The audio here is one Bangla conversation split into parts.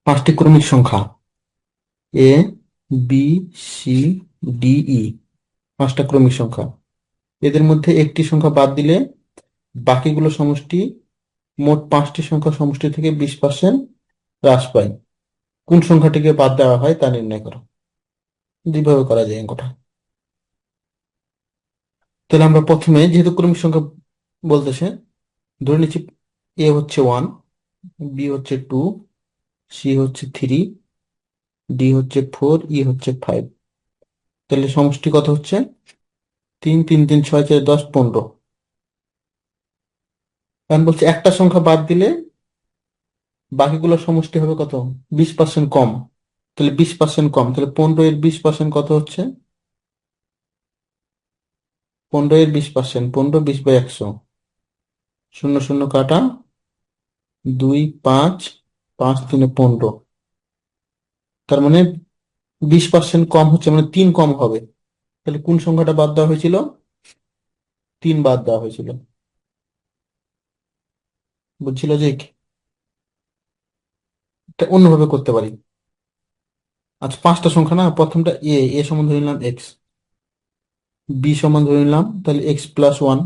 পাঁচটি ক্রমিক সংখ্যা এ, বি, সি, ডি, ই। পাঁচটা ক্রমিক সংখ্যা, এদের মধ্যে একটি সংখ্যা বাদ দিলে বাকিগুলো সমষ্টি মোট পাঁচটি সংখ্যা সমষ্টি থেকে 20% হ্রাস পায়। কোন সংখ্যাটিকে বাদ দেওয়া হয় তা নির্ণয় করো। দুইভাবে করা যায় অঙ্কটা। তাহলে আমরা প্রথমে যেহেতু ক্রমিক সংখ্যা বলতেছে, ধরে নিচ্ছি এ হচ্ছে 1, বি হচ্ছে 2, সি হচ্ছে 3, ডি হচ্ছে 4, ই হচ্ছে 5। তাহলে সমষ্টি কত হচ্ছে? 3 3 3 6 4 10 15। এখন বলছে একটা সংখ্যা বাদ দিলে বাকিগুলোর সমষ্টি হবে কত? 20% কম। তাহলে 20% কম, তাহলে 15 এর 20% কত হচ্ছে? 15 এর 20%, 15 20/100, শূন্য শূন্য কাটা, 2 5, 5 3 15। তার মানে 20% কম হচ্ছে, মানে 3 কম হবে। তাহলে কোন সংখ্যাটা বাদ দেওয়া হয়েছিল? 3 বাদ দেওয়া হয়েছিল। বুঝছিল যে এটা অন্যভাবে করতে পারি। আচ্ছা, পাঁচটা সংখ্যা না, প্রথমটা এ, এ সমান ধরে নিলাম এক্স, বি সমান ধরে নিলাম তাহলে x+1,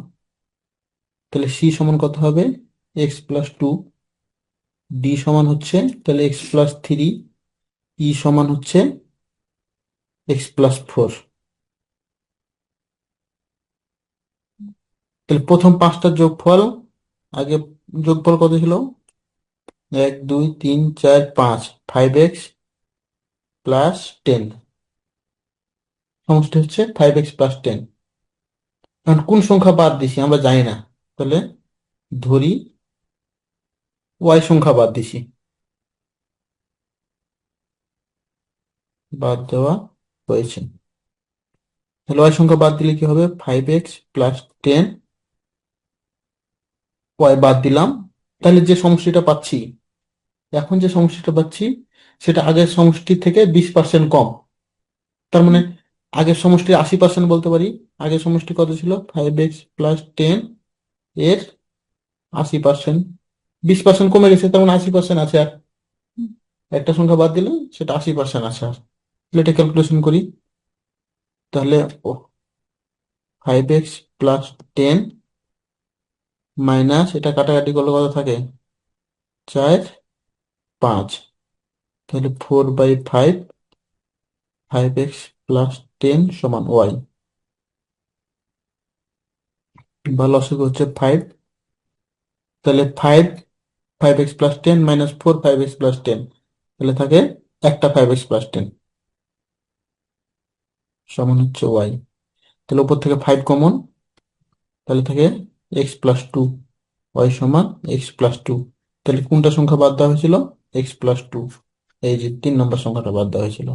তাহলে সি সমান কত হবে? x+2, ডি সমান হচ্ছে তাহলে x+3, ই সমান হচ্ছে x+4। তাহলে প্রথম পাঁচটার যোগফল, আগে যোগফল কত ছিল? 1 2 3 4 5, 5x+10, সমষ্টি হচ্ছে 5x+10। এখন কোন সংখ্যা বাদ দিছি আমরা জানি না, তাহলে ধরি ওয়াই সংখ্যা বাদ দিছি, বাদ দেওয়া হয়েছে। তাহলে ওয়াই সংখ্যা বাদ দিলে কি হবে? 5x+10, ওয়াই বাদ দিলাম। তাহলে যে সমষ্টিটা পাচ্ছি, এখন যে সমষ্টিটা পাচ্ছি সেটা আগের সমষ্টি থেকে 20% কম। তার মানে আগের সমষ্টি 80% বলতে পারি। আগের সমষ্টি কত ছিল? 5x+10 এর 80%, 20% কমে গেছে, তেমন 80% আছে। আর একটা সংখ্যা বাদ দিলে সেটা 80% আছে। আর তাহলে এটা ক্যালকুলেশন করি। তাহলে 5x+10 মাইনাস এটা কাটাকাটি করলে কত থাকে? 4 5, তাহলে 4/5, 5x+10 সমান ওয়াই, বা লসাগু হচ্ছে 5। তাহলে 5x+10 মাইনাস 4 5x+10, তাহলে থাকে একটা 5x+10 সমান হচ্ছে ওয়াই। তাহলে উপর থেকে 5 কমন, তাহলে থাকে x+2, ওয়াই সমান x+2। তাহলে কোনটা সংখ্যা বাদ দেওয়া হয়েছিল? x+2, এই যে 3 নম্বর সংখ্যাটা বাদ দেওয়া হয়েছিল।